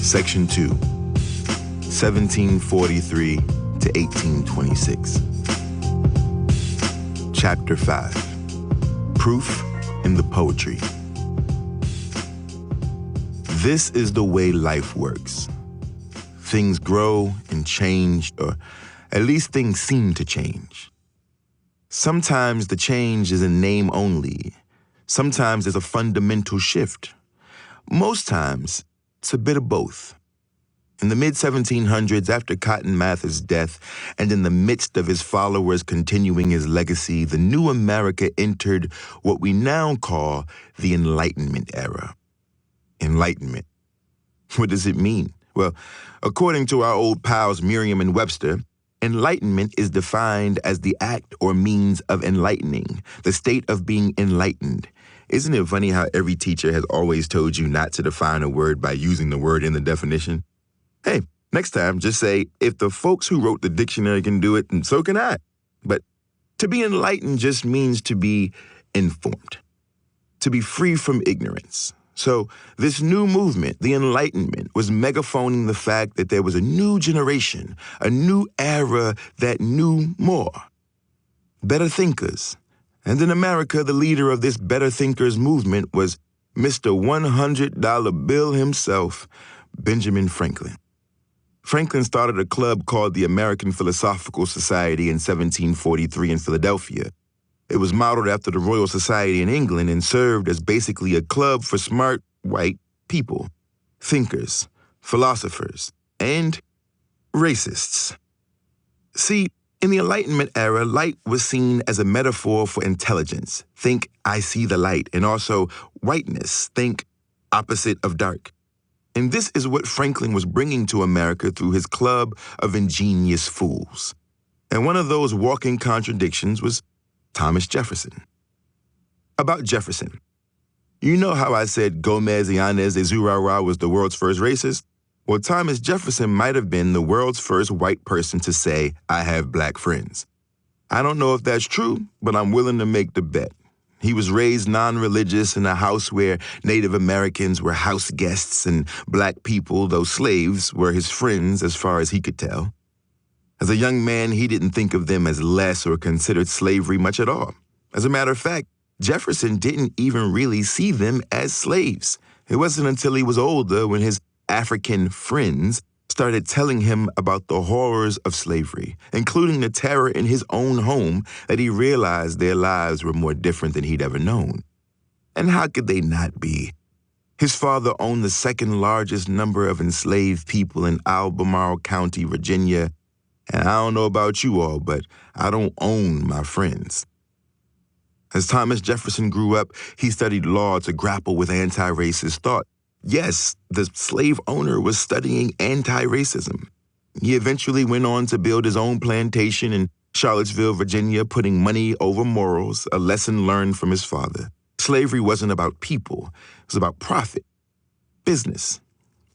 Section 2, 1743 to 1826. Chapter 5, Proof in the Poetry. This is the way life works. Things grow and change, or at least things seem to change. Sometimes the change is in name only. Sometimes there's a fundamental shift. Most times, it's a bit of both. In the mid-1700s, after Cotton Mather's death, and in the midst of his followers continuing his legacy, the new America entered what we now call the Enlightenment era. Enlightenment. What does it mean? Well, according to our old pals Merriam and Webster, enlightenment is defined as the act or means of enlightening, the state of being enlightened. Isn't it funny how every teacher has always told you not to define a word by using the word in the definition? Hey, next time, just say, if the folks who wrote the dictionary can do it, and so can I. But to be enlightened just means to be informed, to be free from ignorance. So this new movement, the Enlightenment, was megaphoning the fact that there was a new generation, a new era that knew more. Better thinkers. And in America, the leader of this Better Thinkers movement was Mr. $100 bill himself, Benjamin Franklin. Franklin started a club called the American Philosophical Society in 1743 in Philadelphia. It was modeled after the Royal Society in England and served as basically a club for smart, white people, thinkers, philosophers, and racists. See, in the Enlightenment era, light was seen as a metaphor for intelligence. Think, I see the light, and also whiteness. Think, opposite of dark. And this is what Franklin was bringing to America through his club of ingenious fools. And one of those walking contradictions was Thomas Jefferson. About Jefferson. You know how I said Gomez Yanez de Zurara was the world's first racist? Well, Thomas Jefferson might have been the world's first white person to say, I have black friends. I don't know if that's true, but I'm willing to make the bet. He was raised non-religious in a house where Native Americans were house guests and black people, though slaves, were his friends as far as he could tell. As a young man, he didn't think of them as less or considered slavery much at all. As a matter of fact, Jefferson didn't even really see them as slaves. It wasn't until he was older when his African friends started telling him about the horrors of slavery, including the terror in his own home, that he realized their lives were more different than he'd ever known. And how could they not be? His father owned the second largest number of enslaved people in Albemarle County, Virginia. And I don't know about you all, but I don't own my friends. As Thomas Jefferson grew up, he studied law to grapple with anti-racist thought. Yes, the slave owner was studying anti-racism. He eventually went on to build his own plantation in Charlottesville, Virginia, putting money over morals, a lesson learned from his father. Slavery wasn't about people. It was about profit, business.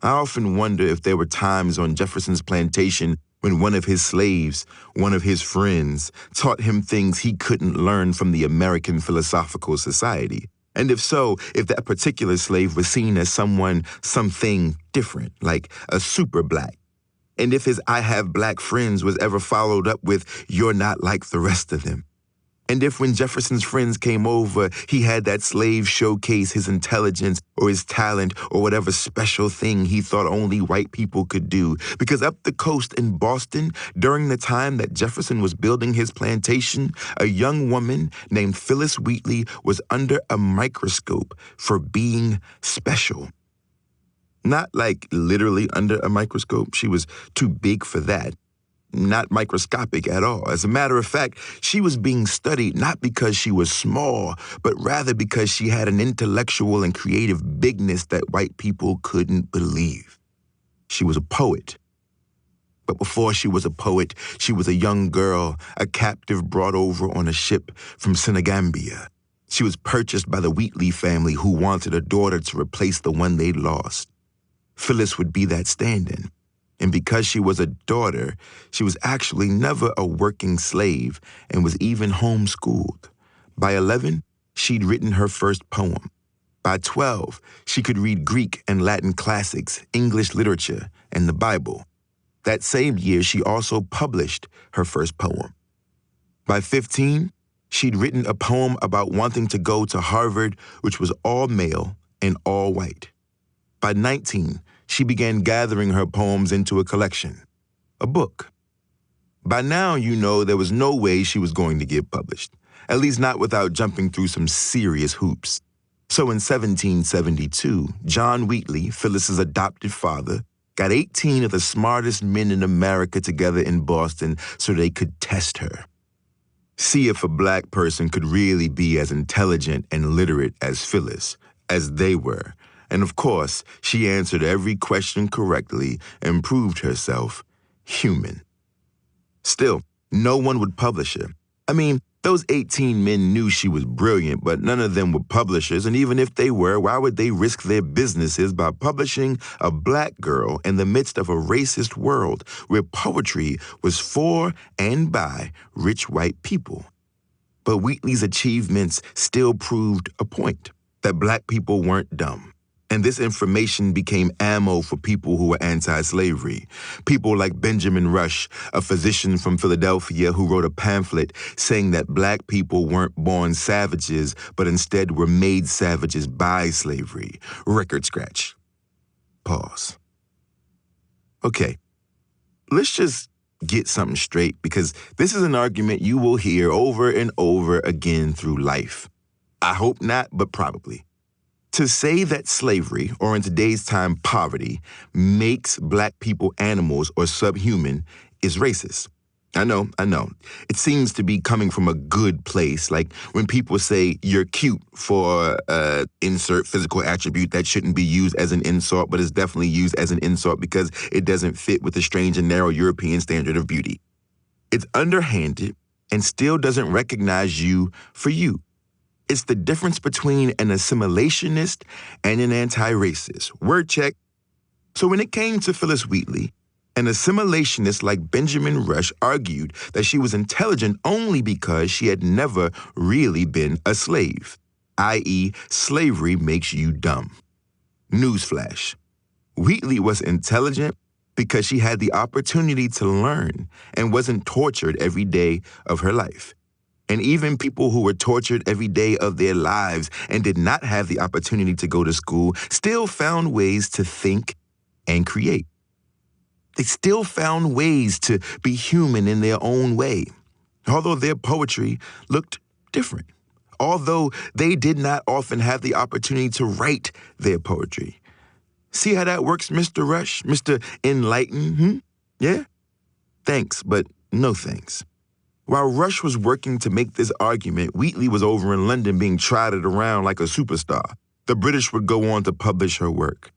I often wonder if there were times on Jefferson's plantation when one of his slaves, one of his friends, taught him things he couldn't learn from the American Philosophical Society. And if so, if that particular slave was seen as something different, like a super black. And if his I have black friends was ever followed up with, you're not like the rest of them. And if when Jefferson's friends came over, he had that slave showcase his intelligence or his talent or whatever special thing he thought only white people could do. Because up the coast in Boston, during the time that Jefferson was building his plantation, a young woman named Phyllis Wheatley was under a microscope for being special. Not like literally under a microscope. She was too big for that. Not microscopic at all. As a matter of fact, she was being studied not because she was small, but rather because she had an intellectual and creative bigness that white people couldn't believe. She was a poet. But before she was a poet, she was a young girl, a captive brought over on a ship from Senegambia. She was purchased by the Wheatley family, who wanted a daughter to replace the one they'd lost. Phyllis would be that stand-in. And because she was a daughter, she was actually never a working slave and was even homeschooled. By 11, she'd written her first poem. By 12, she could read Greek and Latin classics, English literature, and the Bible. That same year, she also published her first poem. By 15, she'd written a poem about wanting to go to Harvard, which was all male and all white. By 19, she began gathering her poems into a collection, a book. By now, you know there was no way she was going to get published, at least not without jumping through some serious hoops. So in 1772, John Wheatley, Phyllis's adopted father, got 18 of the smartest men in America together in Boston so they could test her. See if a black person could really be as intelligent and literate as Phyllis, as they were. And of course, she answered every question correctly and proved herself human. Still, no one would publish her. I mean, those 18 men knew she was brilliant, but none of them were publishers, and even if they were, why would they risk their businesses by publishing a black girl in the midst of a racist world where poetry was for and by rich white people? But Wheatley's achievements still proved a point, that black people weren't dumb. And this information became ammo for people who were anti-slavery. People like Benjamin Rush, a physician from Philadelphia who wrote a pamphlet saying that black people weren't born savages, but instead were made savages by slavery. Record scratch. Pause. Okay, let's just get something straight, because this is an argument you will hear over and over again through life. I hope not, but probably. To say that slavery, or in today's time poverty, makes black people animals or subhuman is racist. I know. It seems to be coming from a good place, like when people say you're cute for insert physical attribute that shouldn't be used as an insult, but is definitely used as an insult because it doesn't fit with the strange and narrow European standard of beauty. It's underhanded and still doesn't recognize you for you. It's the difference between an assimilationist and an anti-racist. Word check. So when it came to Phyllis Wheatley, an assimilationist like Benjamin Rush argued that she was intelligent only because she had never really been a slave, i.e., slavery makes you dumb. Newsflash. Wheatley was intelligent because she had the opportunity to learn and wasn't tortured every day of her life. And even people who were tortured every day of their lives and did not have the opportunity to go to school still found ways to think and create. They still found ways to be human in their own way, although their poetry looked different, although they did not often have the opportunity to write their poetry. See how that works, Mr. Rush, Mr. Enlighten, Yeah? Thanks, but no thanks. While Rush was working to make this argument, Wheatley was over in London being trotted around like a superstar. The British would go on to publish her work.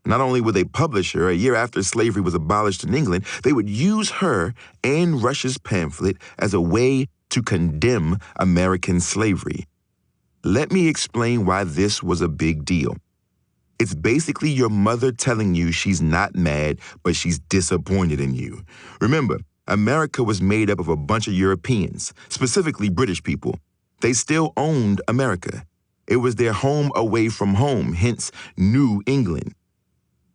Not only would they publish her, a year after slavery was abolished in England, they would use her and Rush's pamphlet as a way to condemn American slavery. Let me explain why this was a big deal. It's basically your mother telling you she's not mad, but she's disappointed in you. Remember, America was made up of a bunch of Europeans, specifically British people. They still owned America. It was their home away from home, hence New England.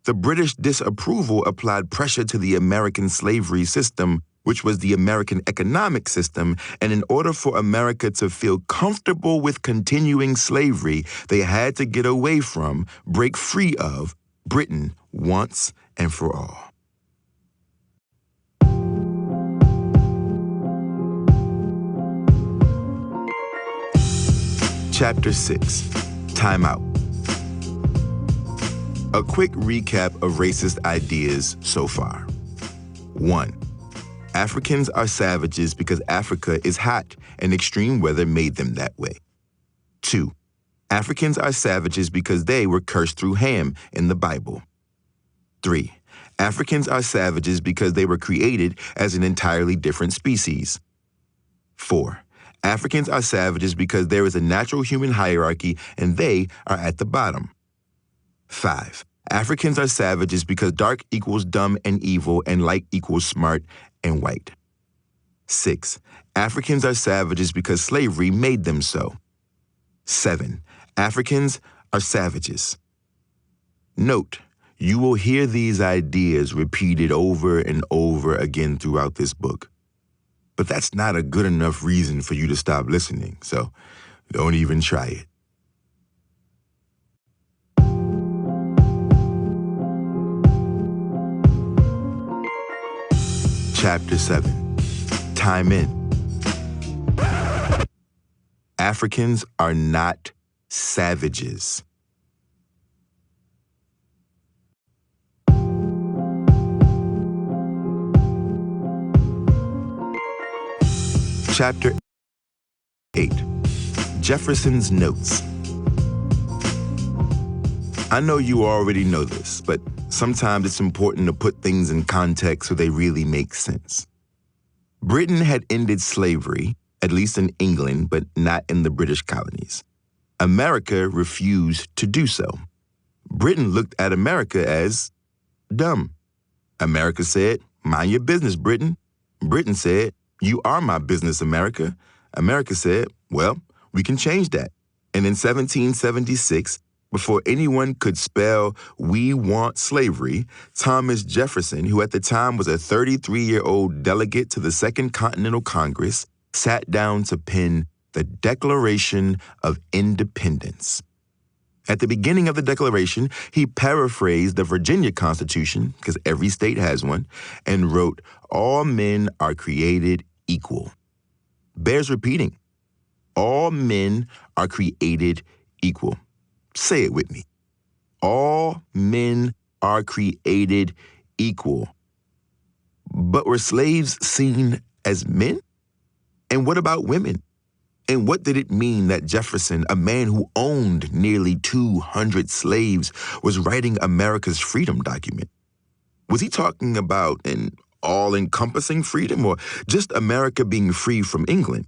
The British disapproval applied pressure to the American slavery system, which was the American economic system, and in order for America to feel comfortable with continuing slavery, they had to get away from, break free of, Britain once and for all. Chapter 6, Time Out. A quick recap of racist ideas so far. 1. Africans are savages because Africa is hot and extreme weather made them that way. 2. Africans are savages because they were cursed through Ham in the Bible. 3. Africans are savages because they were created as an entirely different species. 4. Africans are savages because there is a natural human hierarchy and they are at the bottom. 5. Africans are savages because dark equals dumb and evil and light equals smart and white. 6. Africans are savages because slavery made them so. 7. Africans are savages. Note, you will hear these ideas repeated over and over again throughout this book. But that's not a good enough reason for you to stop listening, so don't even try it. Chapter 7. Time In. Africans are not savages. Chapter 8. Jefferson's Notes. I know you already know this, but sometimes it's important to put things in context so they really make sense. Britain had ended slavery, at least in England, but not in the British colonies. America refused to do so. Britain looked at America as dumb. America said, "Mind your business, Britain." Britain said, "You are my business, America." America said, "Well, we can change that." And in 1776, before anyone could spell "we want slavery," Thomas Jefferson, who at the time was a 33-year-old delegate to the Second Continental Congress, sat down to pen the Declaration of Independence. At the beginning of the Declaration, he paraphrased the Virginia Constitution, because every state has one, and wrote, "All men are created equal." Bears repeating. All men are created equal. Say it with me. All men are created equal. But were slaves seen as men? And what about women? And what did it mean that Jefferson, a man who owned nearly 200 slaves, was writing America's freedom document? Was he talking about an all-encompassing freedom or just America being free from England?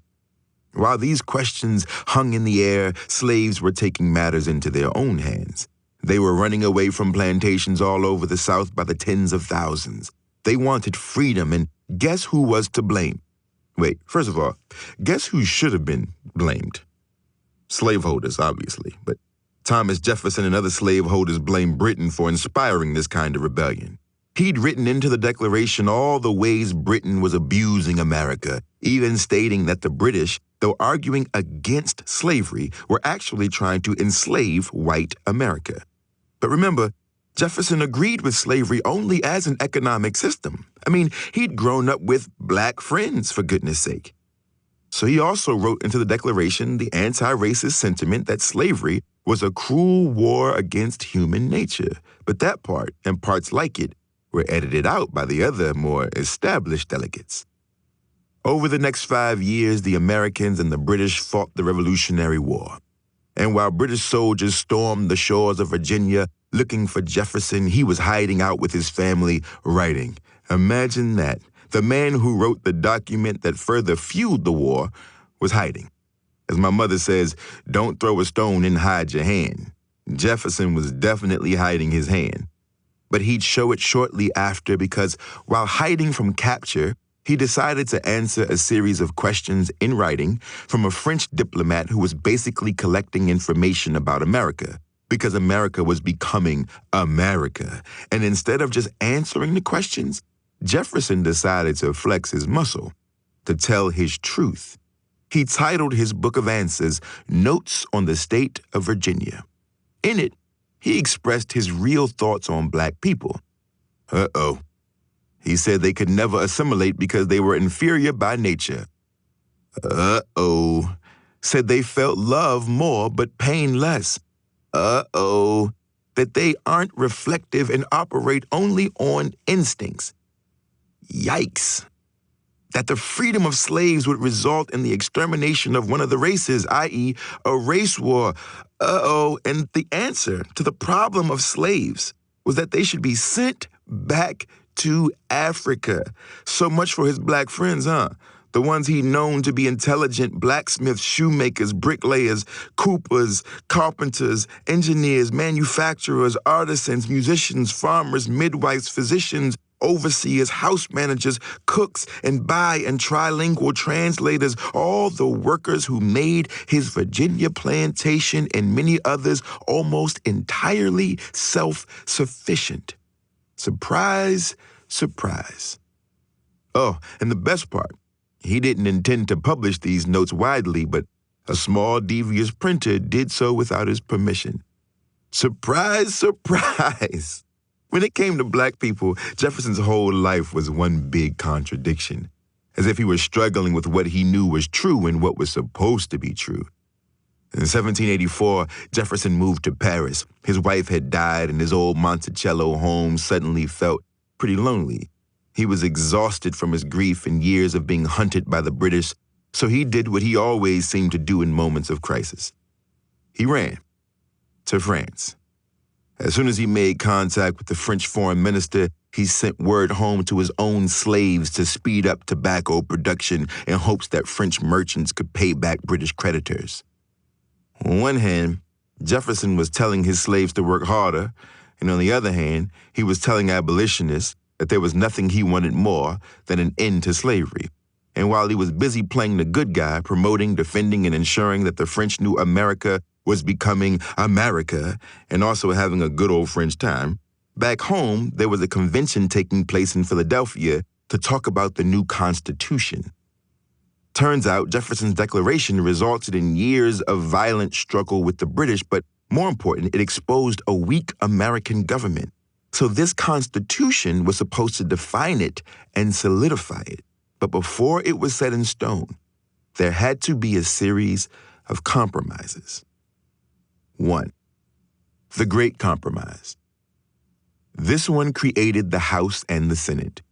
While these questions hung in the air, slaves were taking matters into their own hands. They were running away from plantations all over the South by the tens of thousands. They wanted freedom, and guess who was to blame? Wait, first of all, guess who should have been blamed? Slaveholders, obviously, but Thomas Jefferson and other slaveholders blamed Britain for inspiring this kind of rebellion. He'd written into the Declaration all the ways Britain was abusing America, even stating that the British, though arguing against slavery, were actually trying to enslave white America. But remember, Jefferson agreed with slavery only as an economic system. I mean, he'd grown up with black friends, for goodness sake. So he also wrote into the Declaration the anti-racist sentiment that slavery was a cruel war against human nature. But that part, and parts like it, were edited out by the other, more established delegates. Over the next 5 years, the Americans and the British fought the Revolutionary War. And while British soldiers stormed the shores of Virginia looking for Jefferson, he was hiding out with his family, writing. Imagine that. The man who wrote the document that further fueled the war was hiding. As my mother says, don't throw a stone and hide your hand. Jefferson was definitely hiding his hand. But he'd show it shortly after because while hiding from capture, he decided to answer a series of questions in writing from a French diplomat who was basically collecting information about America because America was becoming America. And instead of just answering the questions, Jefferson decided to flex his muscle, to tell his truth. He titled his book of answers, Notes on the State of Virginia. In it, he expressed his real thoughts on black people. Uh-oh. He said they could never assimilate because they were inferior by nature. Uh-oh. Said they felt love more but pain less. Uh-oh. That they aren't reflective and operate only on instincts. Yikes. That the freedom of slaves would result in the extermination of one of the races, i.e., a race war. Uh-oh. And the answer to the problem of slaves was that they should be sent back to Africa. So much for his black friends, huh? The ones he'd known to be intelligent blacksmiths, shoemakers, bricklayers, coopers, carpenters, engineers, manufacturers, artisans, musicians, farmers, midwives, physicians, overseers, house managers, cooks, and bi- and trilingual translators, all the workers who made his Virginia plantation and many others almost entirely self-sufficient. Surprise, surprise. Oh, and the best part, he didn't intend to publish these notes widely, but a small devious printer did so without his permission. Surprise, surprise! When it came to black people, Jefferson's whole life was one big contradiction, as if he was struggling with what he knew was true and what was supposed to be true. In 1784, Jefferson moved to Paris. His wife had died, and his old Monticello home suddenly felt pretty lonely. He was exhausted from his grief and years of being hunted by the British, so he did what he always seemed to do in moments of crisis. He ran to France. As soon as he made contact with the French foreign minister, he sent word home to his own slaves to speed up tobacco production in hopes that French merchants could pay back British creditors. On one hand, Jefferson was telling his slaves to work harder, and on the other hand, he was telling abolitionists that there was nothing he wanted more than an end to slavery. And while he was busy playing the good guy, promoting, defending, and ensuring that the French knew America was becoming America and also having a good old French time, back home, there was a convention taking place in Philadelphia to talk about the new Constitution. Turns out Jefferson's declaration resulted in years of violent struggle with the British, but more important, it exposed a weak American government. So this Constitution was supposed to define it and solidify it. But before it was set in stone, there had to be a series of compromises. 1. The Great Compromise. This one created the House and the Senate,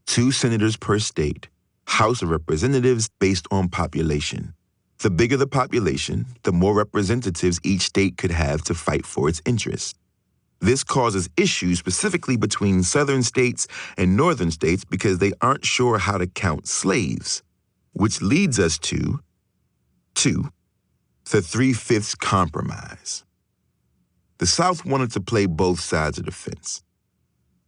2 senators per state, House of Representatives based on population. The bigger the population, the more representatives each state could have to fight for its interests. This causes issues specifically between southern states and northern states because they aren't sure how to count slaves, which leads us to 2. The 3/5 Compromise. The South wanted to play both sides of the fence.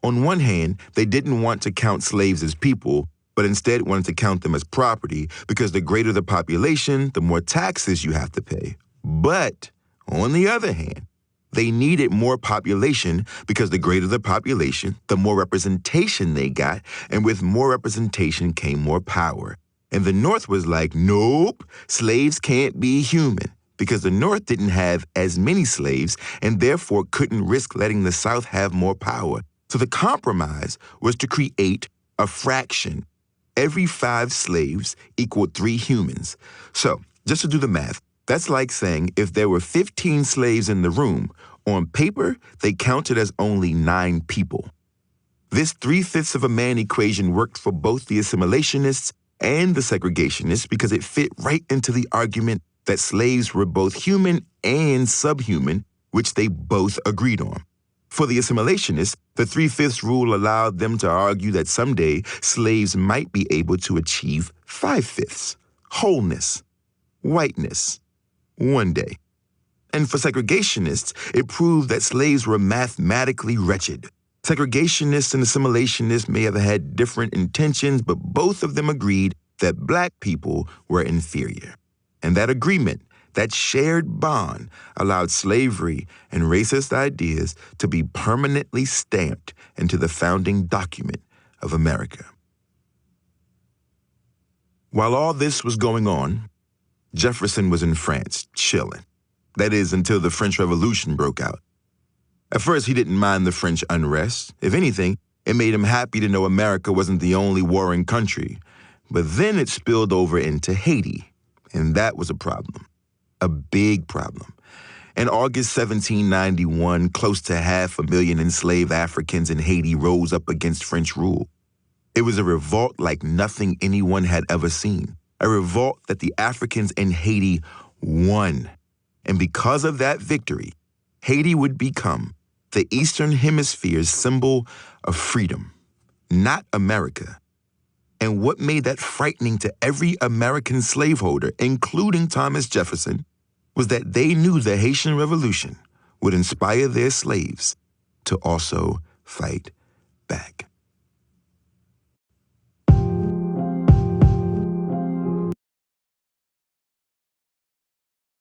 On one hand, they didn't want to count slaves as people, but instead wanted to count them as property because the greater the population, the more taxes you have to pay. But on the other hand, they needed more population because the greater the population, the more representation they got, and with more representation came more power. And the North was like, nope, slaves can't be human, because the North didn't have as many slaves and therefore couldn't risk letting the South have more power. So the compromise was to create a fraction. Every 5 slaves equaled 3 humans. So, just to do the math, that's like saying if there were 15 slaves in the room, on paper, they counted as only 9 people. This 3/5 of a man equation worked for both the assimilationists and the segregationists because it fit right into the argument that slaves were both human and subhuman, which they both agreed on. For the assimilationists, the 3/5 rule allowed them to argue that someday slaves might be able to achieve 5/5, wholeness, whiteness, one day. And for segregationists, it proved that slaves were mathematically wretched. Segregationists and assimilationists may have had different intentions, but both of them agreed that black people were inferior. And that agreement, that shared bond, allowed slavery and racist ideas to be permanently stamped into the founding document of America. While all this was going on, Jefferson was in France, chilling. That is, until the French Revolution broke out. At first, he didn't mind the French unrest. If anything, it made him happy to know America wasn't the only warring country. But then it spilled over into Haiti, and that was a problem. A big problem. In August 1791, close to 500,000 enslaved Africans in Haiti rose up against French rule. It was a revolt like nothing anyone had ever seen. A revolt that the Africans in Haiti won. And because of that victory, Haiti would become the Eastern Hemisphere's symbol of freedom, not America. And what made that frightening to every American slaveholder, including Thomas Jefferson, was that they knew the Haitian Revolution would inspire their slaves to also fight back.